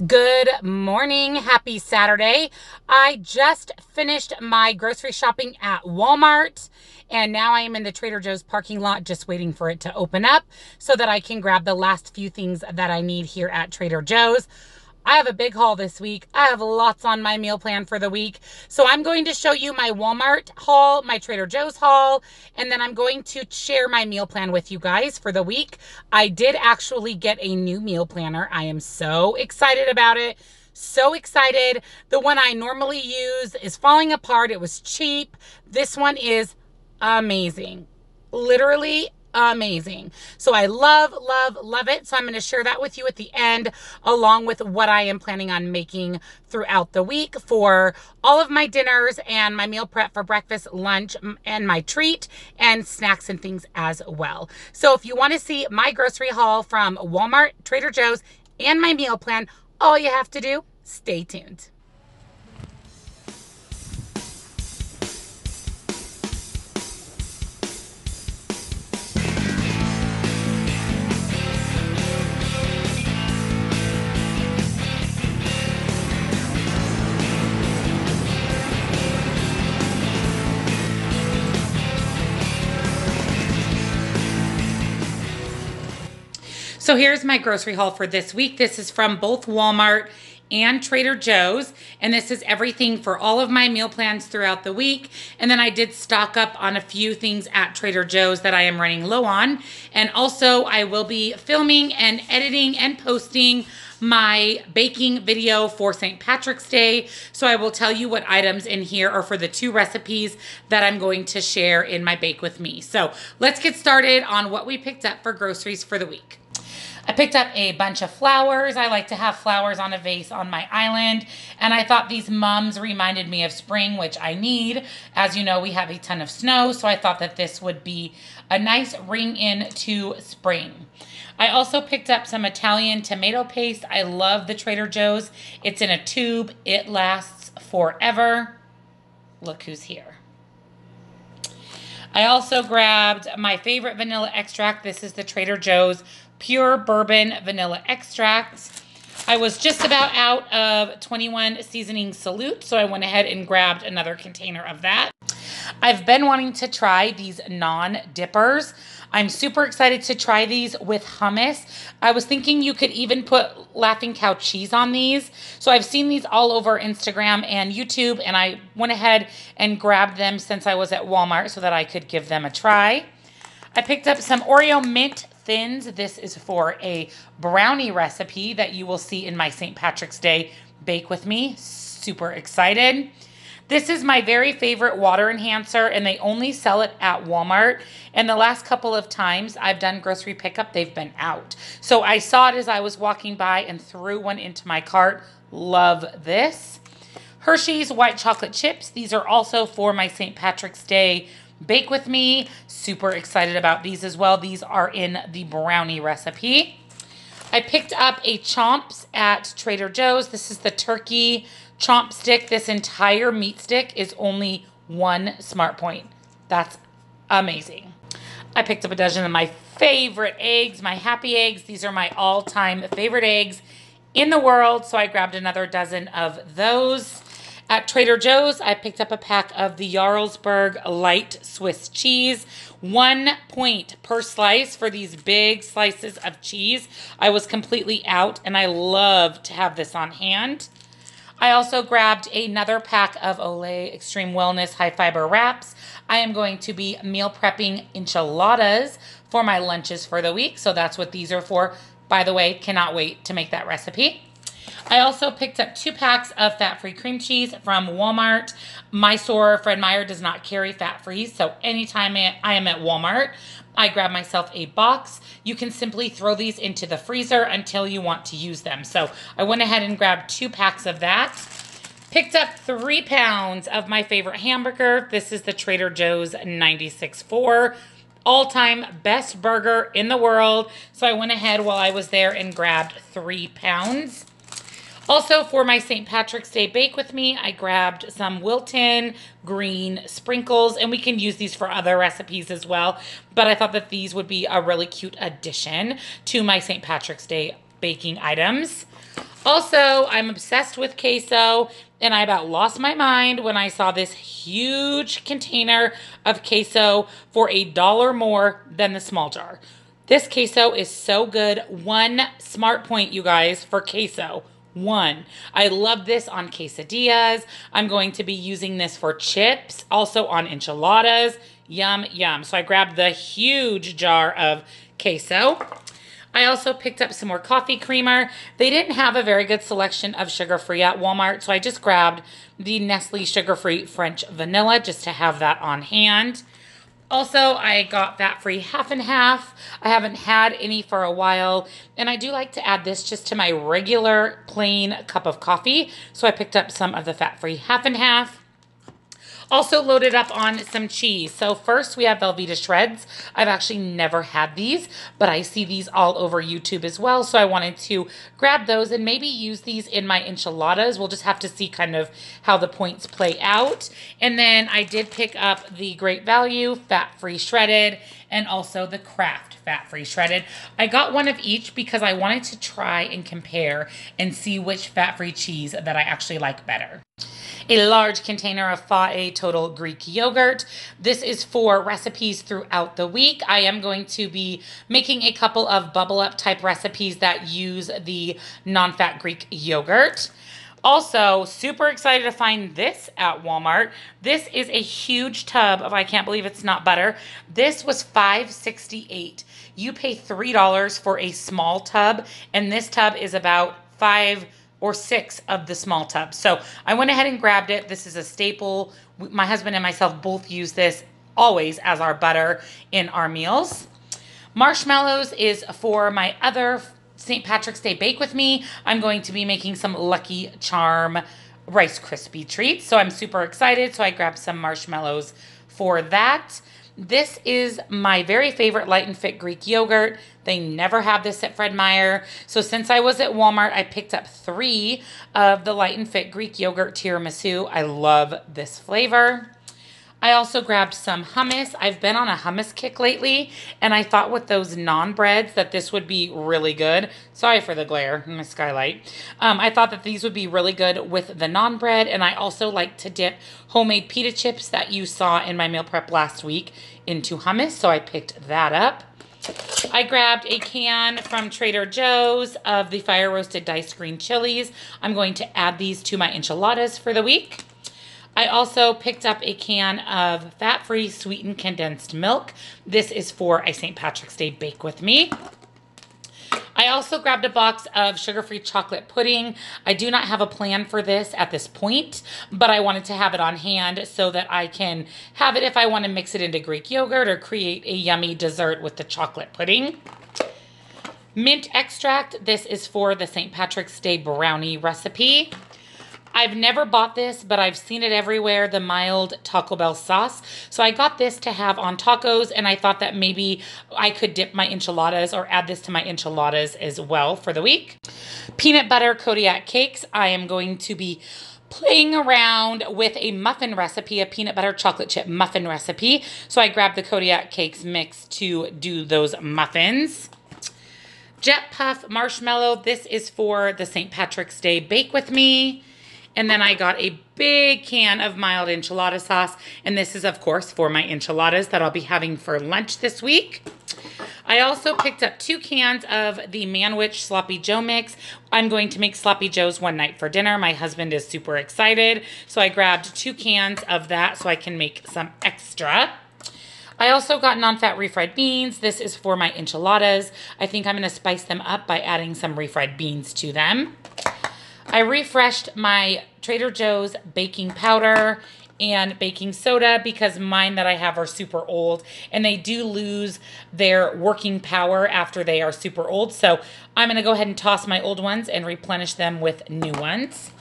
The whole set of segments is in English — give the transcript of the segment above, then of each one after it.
Good morning. Happy Saturday. I just finished my grocery shopping at Walmart, and now I am in the Trader Joe's parking lot just waiting for it to open up so that I can grab the last few things that I need here at Trader Joe's. I have a big haul this week. I have lots on my meal plan for the week. So I'm going to show you my Walmart haul, my Trader Joe's haul, and then I'm going to share my meal plan with you guys for the week. I did actually get a new meal planner. I am so excited about it. So excited. The one I normally use is falling apart. It was cheap. This one is amazing. Literally amazing. So I love it. So I'm going to share that with you at the end, along with what I am planning on making throughout the week for all of my dinners and my meal prep for breakfast, lunch, and my treat and snacks and things as well. So if you want to see my grocery haul from Walmart, Trader Joe's, and my meal plan, all you have to do, stay tuned. So here's my grocery haul for this week. This is from both Walmart and Trader Joe's, and this is everything for all of my meal plans throughout the week. And then I did stock up on a few things at Trader Joe's that I am running low on. And also I will be filming and editing and posting my baking video for St. Patrick's Day. So I will tell you what items in here are for the two recipes that I'm going to share in my Bake With Me. So let's get started on what we picked up for groceries for the week. I picked up a bunch of flowers. I like to have flowers on a vase on my island, and I thought these mums reminded me of spring, which I need. As you know, we have a ton of snow, so I thought that this would be a nice ring in to spring. I also picked up some Italian tomato paste. I love the Trader Joe's. It's in a tube. It lasts forever. Look who's here. I also grabbed my favorite vanilla extract. This is the Trader Joe's Pure Bourbon Vanilla Extract. I was just about out of 21 Seasoning Salute, so I went ahead and grabbed another container of that. I've been wanting to try these non-dippers. I'm super excited to try these with hummus. I was thinking you could even put Laughing Cow cheese on these. So I've seen these all over Instagram and YouTube, and I went ahead and grabbed them since I was at Walmart so that I could give them a try. I picked up some Oreo Mint Thins. This is for a brownie recipe that you will see in my St. Patrick's Day Bake With Me. Super excited. This is my very favorite water enhancer, and they only sell it at Walmart. And the last couple of times I've done grocery pickup, they've been out. So I saw it as I was walking by and threw one into my cart. Love this. Hershey's White Chocolate Chips. These are also for my St. Patrick's Day Bake With Me. Super excited about these as well. These are in the brownie recipe. I picked up a Chomps at Trader Joe's. This is the turkey chomp stick. This entire meat stick is only 1 Smart Point. That's amazing. I picked up a dozen of my favorite eggs, my Happy Eggs. These are my all-time favorite eggs in the world, so I grabbed another dozen of those. At Trader Joe's, I picked up a pack of the Jarlsberg Light Swiss cheese. 1 point per slice for these big slices of cheese. I was completely out, and I love to have this on hand. I also grabbed another pack of Olay Extreme Wellness High Fiber Wraps. I am going to be meal prepping enchiladas for my lunches for the week, so that's what these are for. By the way, cannot wait to make that recipe. I also picked up 2 packs of fat-free cream cheese from Walmart. My store, Fred Meyer, does not carry fat-free, so anytime I am at Walmart, I grab myself a box. You can simply throw these into the freezer until you want to use them. So I went ahead and grabbed 2 packs of that. Picked up 3 pounds of my favorite hamburger. This is the Trader Joe's 96.4. All-time best burger in the world. So I went ahead while I was there and grabbed 3 pounds. Also, for my St. Patrick's Day Bake With Me, I grabbed some Wilton green sprinkles, and we can use these for other recipes as well, but I thought that these would be a really cute addition to my St. Patrick's Day baking items. Also, I'm obsessed with queso, and I about lost my mind when I saw this huge container of queso for $1 more than the small jar. This queso is so good. 1 smart point, you guys, for queso. 1. I love this on quesadillas. I'm going to be using this for chips, also on enchiladas. Yum, yum. So I grabbed the huge jar of queso. I also picked up some more coffee creamer. They didn't have a very good selection of sugar-free at Walmart, so I just grabbed the Nestle sugar-free French vanilla just to have that on hand. Also, I got fat-free half and half. I haven't had any for a while, and I do like to add this just to my regular plain cup of coffee, so I picked up some of the fat-free half and half. Also loaded up on some cheese. So first we have Velveeta shreds. I've actually never had these, but I see these all over YouTube as well. So I wanted to grab those and maybe use these in my enchiladas. We'll just have to see kind of how the points play out. And then I did pick up the Great Value fat-free shredded and also the Kraft fat-free shredded. I got one of each because I wanted to try and compare and see which fat-free cheese that I actually like better. A large container of FAE Total Greek yogurt. This is for recipes throughout the week. I am going to be making a couple of bubble up type recipes that use the non-fat Greek yogurt. Also, super excited to find this at Walmart. This is a huge tub of, I can't believe it's not butter. This was $5.68. You pay $3 for a small tub, and this tub is about 5 or 6 of the small tubs. So I went ahead and grabbed it. This is a staple. My husband and myself both use this always as our butter in our meals. Marshmallows is for my other St. Patrick's Day Bake With Me. I'm going to be making some Lucky Charm Rice Krispie treats. So I'm super excited. So I grabbed some marshmallows for that. This is my very favorite Light and Fit Greek yogurt. They never have this at Fred Meyer. So since I was at Walmart, I picked up 3 of the Light and Fit Greek yogurt tiramisu. I love this flavor. I also grabbed some hummus. I've been on a hummus kick lately, and I thought with those naan breads that this would be really good. Sorry for the glare in my skylight. I thought that these would be really good with the naan bread, and I also like to dip homemade pita chips that you saw in my meal prep last week into hummus, so I picked that up. I grabbed a can from Trader Joe's of the fire roasted diced green chilies. I'm going to add these to my enchiladas for the week. I also picked up a can of fat-free sweetened condensed milk. This is for a St. Patrick's Day Bake With Me. I also grabbed a box of sugar-free chocolate pudding. I do not have a plan for this at this point, but I wanted to have it on hand so that I can have it if I want to mix it into Greek yogurt or create a yummy dessert with the chocolate pudding. Mint extract. This is for the St. Patrick's Day brownie recipe. I've never bought this, but I've seen it everywhere, the mild Taco Bell sauce. So I got this to have on tacos, and I thought that maybe I could dip my enchiladas or add this to my enchiladas as well for the week. Peanut butter Kodiak cakes. I am going to be playing around with a muffin recipe, a peanut butter chocolate chip muffin recipe. So I grabbed the Kodiak cakes mix to do those muffins. Jet Puff marshmallow. This is for the St. Patrick's Day Bake With Me. And then I got a big can of mild enchilada sauce. And this is, of course, for my enchiladas that I'll be having for lunch this week. I also picked up 2 cans of the Manwich Sloppy Joe mix. I'm going to make Sloppy Joes one night for dinner. My husband is super excited. So I grabbed 2 cans of that so I can make some extra. I also got non-fat refried beans. This is for my enchiladas. I think I'm going to spice them up by adding some refried beans to them. I refreshed my Trader Joe's baking powder and baking soda because mine that I have are super old and they do lose their working power after they are super old. So I'm going to go ahead and toss my old ones and replenish them with new ones.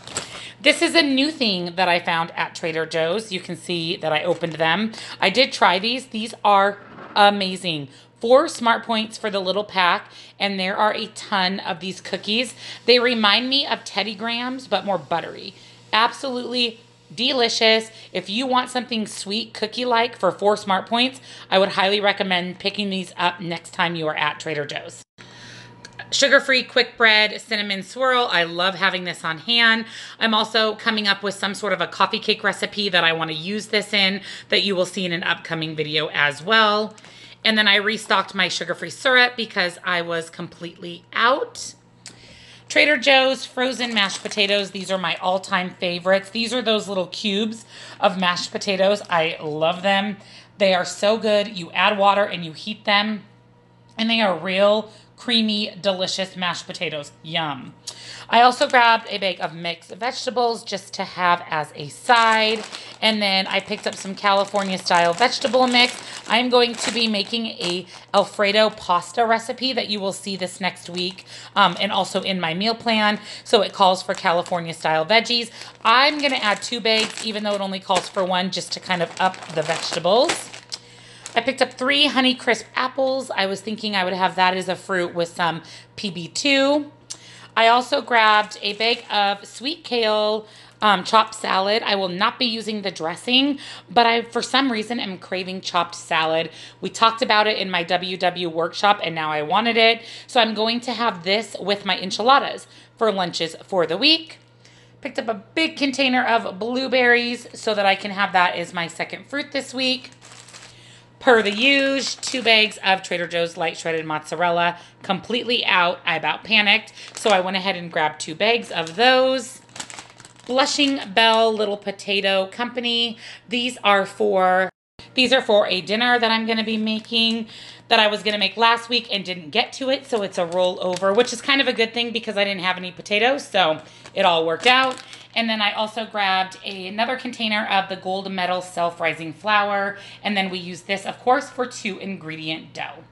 This is a new thing that I found at Trader Joe's. You can see that I opened them. I did try these. These are amazing. 4 Smart Points for the little pack, and there are a ton of these cookies. They remind me of Teddy Grahams, but more buttery. Absolutely delicious. If you want something sweet cookie-like for 4 Smart Points, I would highly recommend picking these up next time you are at Trader Joe's. Sugar-free quick bread cinnamon swirl. I love having this on hand. I'm also coming up with some sort of a coffee cake recipe that I want to use this in that you will see in an upcoming video as well. And then I restocked my sugar-free syrup because I was completely out. Trader Joe's frozen mashed potatoes. These are my all-time favorites. These are those little cubes of mashed potatoes. I love them. They are so good. You add water and you heat them, and they are real creamy, delicious mashed potatoes. Yum. I also grabbed a bag of mixed vegetables just to have as a side. And then I picked up some California style vegetable mix. I'm going to be making a Alfredo pasta recipe that you will see this next week and also in my meal plan. So it calls for California style veggies. I'm going to add 2 bags even though it only calls for 1 just to kind of up the vegetables. I picked up 3 Honeycrisp apples. I was thinking I would have that as a fruit with some PB2. I also grabbed a bag of sweet kale chopped salad. I will not be using the dressing, but I, for some reason, am craving chopped salad. We talked about it in my WW workshop, and now I wanted it. So I'm going to have this with my enchiladas for lunches for the week. Picked up a big container of blueberries so that I can have that as my second fruit this week. Per the usual, 2 bags of Trader Joe's light shredded mozzarella, completely out. I about panicked, so I went ahead and grabbed 2 bags of those. Blushing Bell Little Potato Company. These are for a dinner that I'm going to be making that I was going to make last week and didn't get to it, so it's a rollover, which is kind of a good thing because I didn't have any potatoes, so it all worked out. And then I also grabbed another container of the Gold Medal Self-Rising Flour, and then we use this, of course, for 2-ingredient dough.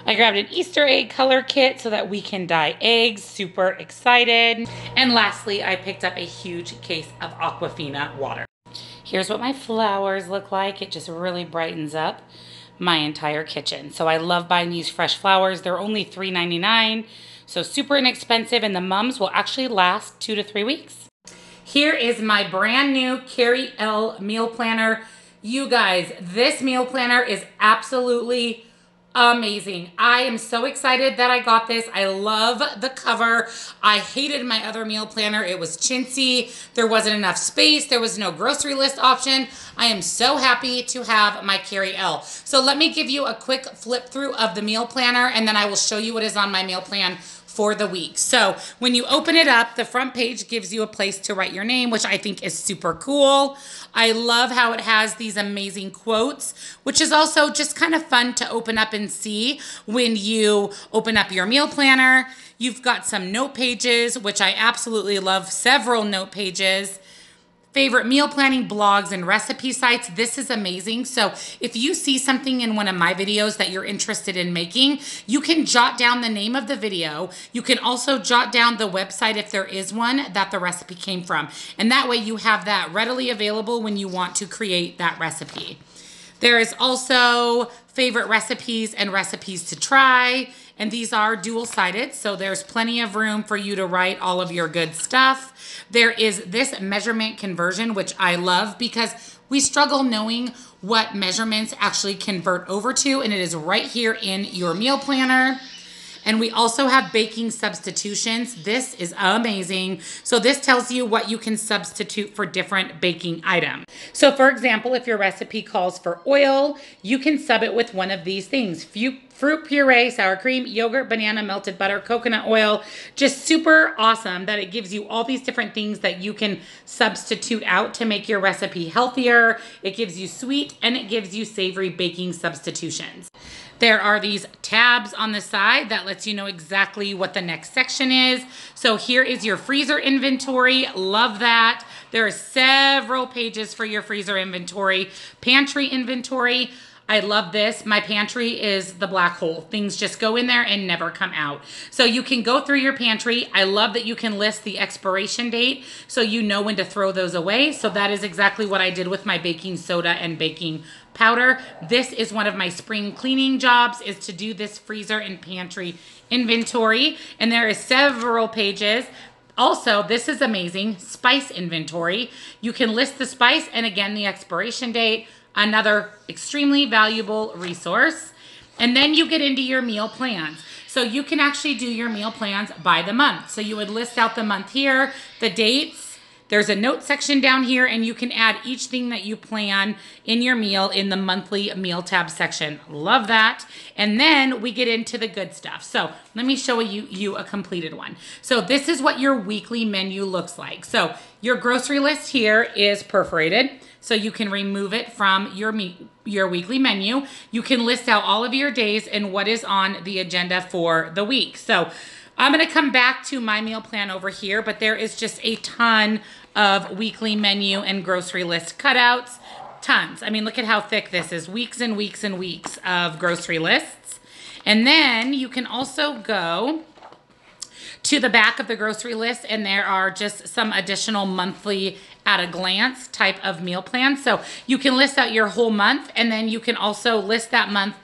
I grabbed an Easter egg color kit so that we can dye eggs. Super excited. And lastly, I picked up a huge case of Aquafina water. Here's what my flowers look like. It just really brightens up my entire kitchen. So I love buying these fresh flowers. They're only $3.99, so super inexpensive, and the mums will actually last 2 to 3 weeks. Here is my brand new Carrie L meal planner. You guys, this meal planner is absolutely amazing. I am so excited that I got this. I love the cover. I hated my other meal planner. It was chintzy. There wasn't enough space. There was no grocery list option. I am so happy to have my Carrie L. So let me give you a quick flip through of the meal planner, and then I will show you what is on my meal plan for the week. So when you open it up, the front page gives you a place to write your name, which I think is super cool. I love how it has these amazing quotes, which is also just kind of fun to open up and see when you open up your meal planner. You've got some note pages, which I absolutely love, several note pages. Favorite meal planning blogs and recipe sites. This is amazing. So if you see something in one of my videos that you're interested in making, you can jot down the name of the video. You can also jot down the website if there is one that the recipe came from. And that way you have that readily available when you want to create that recipe. There is also favorite recipes and recipes to try. And these are dual-sided, so there's plenty of room for you to write all of your good stuff. There is this measurement conversion, which I love because we struggle knowing what measurements actually convert over to, and it is right here in your meal planner. And we also have baking substitutions. This is amazing. So this tells you what you can substitute for different baking items. So for example, if your recipe calls for oil, you can sub it with one of these things. Fruit puree, sour cream, yogurt, banana, melted butter, coconut oil. Just super awesome that it gives you all these different things that you can substitute out to make your recipe healthier. It gives you sweet and it gives you savory baking substitutions. There are these tabs on the side that lets you know exactly what the next section is. So here is your freezer inventory. Love that. There are several pages for your freezer inventory. Pantry inventory. I love this. My pantry is the black hole. Things just go in there and never come out. So you can go through your pantry. I love that you can list the expiration date so you know when to throw those away. So that is exactly what I did with my baking soda and baking powder. This is one of my spring cleaning jobs, is to do this freezer and pantry inventory. And there is several pages. Also, this is amazing, spice inventory. You can list the spice and again, the expiration date. Another extremely valuable resource. And then you get into your meal plans. So you can actually do your meal plans by the month. So you would list out the month here, the dates. There's a note section down here, and you can add each thing that you plan in your meal in the monthly meal tab section. Love that. And then we get into the good stuff. So let me show you a completed one. So this is what your weekly menu looks like. So your grocery list here is perforated, so you can remove it from your weekly menu. You can list out all of your days and what is on the agenda for the week. So I'm gonna come back to my meal plan over here, but there is just a ton of weekly menu and grocery list cutouts. Tons. I mean, look at how thick this is. Weeks and weeks and weeks of grocery lists. And then you can also go to the back of the grocery list, and there are just some additional monthly at a glance type of meal plans. So you can list out your whole month, and then you can also list that month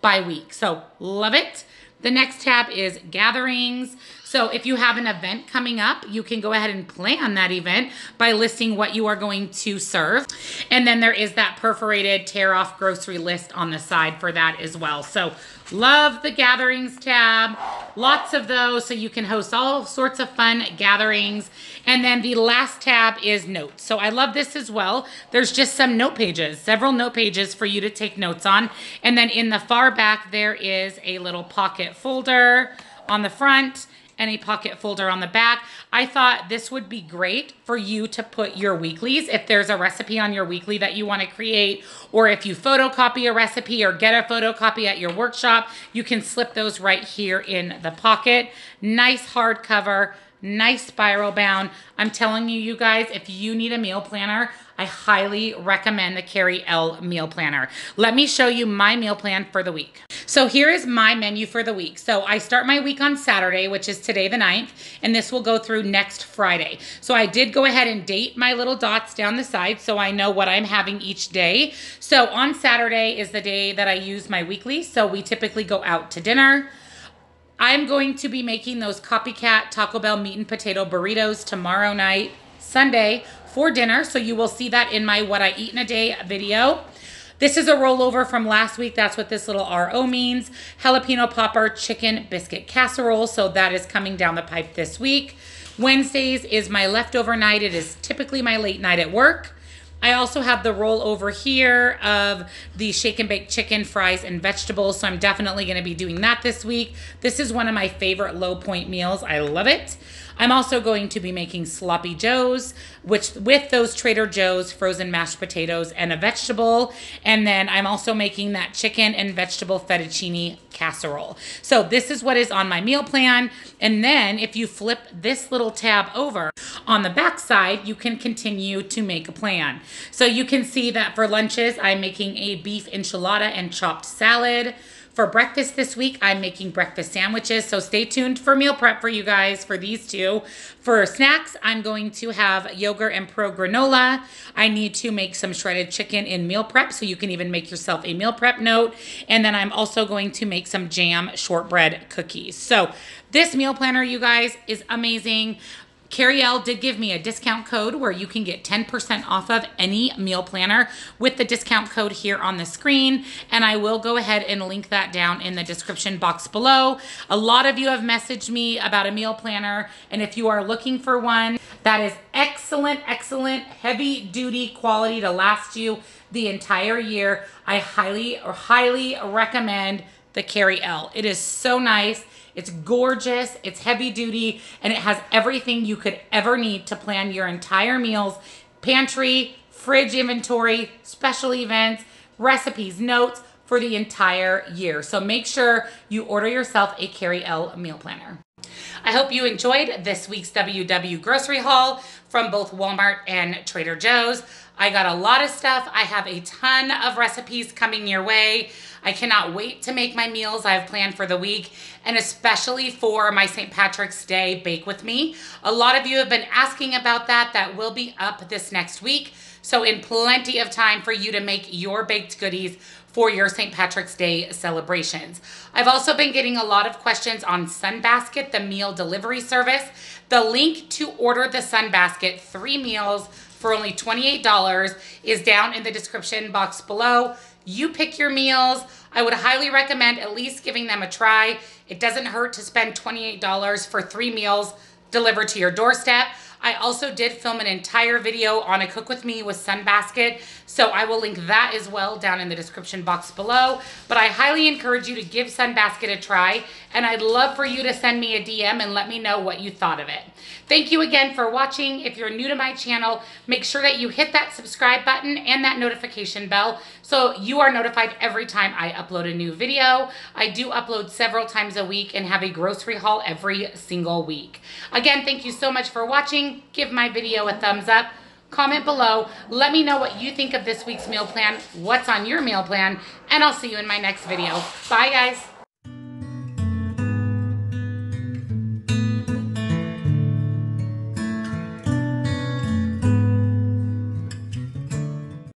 by week. So love it. The next tab is gatherings. So if you have an event coming up, you can go ahead and plan that event by listing what you are going to serve. And then there is that perforated tear off grocery list on the side for that as well. So love the gatherings tab, lots of those, so you can host all sorts of fun gatherings. And then the last tab is notes. So I love this as well. There's just some note pages, several note pages for you to take notes on. And then in the far back, there is a little pocket folder on the front and a pocket folder on the back. I thought this would be great for you to put your weeklies. If there's a recipe on your weekly that you want to create, or if you photocopy a recipe or get a photocopy at your workshop, you can slip those right here in the pocket. Nice hardcover, nice spiral bound. I'm telling you, you guys, if you need a meal planner, I highly recommend the Carrie L meal planner. Let me show you my meal plan for the week. So here is my menu for the week. So I start my week on Saturday, which is today the 9th, and this will go through next Friday. So I did go ahead and date my little dots down the side so I know what I'm having each day. So on Saturday is the day that I use my weekly. So we typically go out to dinner. I'm going to be making those copycat Taco Bell meat and potato burritos tomorrow night, Sunday, for dinner. So you will see that in my What I Eat in a Day video. This is a rollover from last week. That's what this little RO means. Jalapeno popper chicken biscuit casserole. So that is coming down the pipe this week. Wednesdays is my leftover night. It is typically my late night at work. I also have the rollover here of the shake and bake chicken, fries, and vegetables. So I'm definitely going to be doing that this week. This is one of my favorite low point meals. I love it. I'm also going to be making sloppy joes, which with those Trader Joe's frozen mashed potatoes and a vegetable. And then I'm also making that chicken and vegetable fettuccine casserole. So this is what is on my meal plan. And then if you flip this little tab over on the back side, you can continue to make a plan. So you can see that for lunches, I'm making a beef enchilada and chopped salad. For breakfast this week, I'm making breakfast sandwiches, so stay tuned for meal prep for you guys for these two. For snacks, I'm going to have yogurt and pro granola. I need to make some shredded chicken in meal prep, so you can even make yourself a meal prep note. And then I'm also going to make some jam shortbread cookies. So this meal planner, you guys, is amazing. Carrie L did give me a discount code where you can get 10% off of any meal planner with the discount code here on the screen. And I will go ahead and link that down in the description box below. A lot of you have messaged me about a meal planner. And if you are looking for one that is excellent, excellent, heavy duty quality to last you the entire year, I highly recommend the Carrie L. It is so nice. It's gorgeous, it's heavy duty, and it has everything you could ever need to plan your entire meals, pantry, fridge inventory, special events, recipes, notes for the entire year. So make sure you order yourself a Carrie L meal planner. I hope you enjoyed this week's WW grocery haul from both Walmart and Trader Joe's. I got a lot of stuff. I have a ton of recipes coming your way. I cannot wait to make my meals I have planned for the week, and especially for my St. Patrick's Day Bake With Me. A lot of you have been asking about that. That will be up this next week. So in plenty of time for you to make your baked goodies for your St. Patrick's Day celebrations. I've also been getting a lot of questions on Sunbasket, the meal delivery service. The link to order the Sunbasket 3 meals for only $28 is down in the description box below. You pick your meals. I would highly recommend at least giving them a try. It doesn't hurt to spend $28 for 3 meals delivered to your doorstep. I also did film an entire video on a cook with me with Sunbasket, so I will link that as well down in the description box below. But I highly encourage you to give Sunbasket a try, and I'd love for you to send me a DM and let me know what you thought of it. Thank you again for watching. If you're new to my channel, make sure that you hit that subscribe button and that notification bell so you are notified every time I upload a new video. I do upload several times a week and have a grocery haul every single week. Again, thank you so much for watching. Give my video a thumbs up. Comment below. Let me know what you think of this week's meal plan, what's on your meal plan, and I'll see you in my next video. Bye, guys.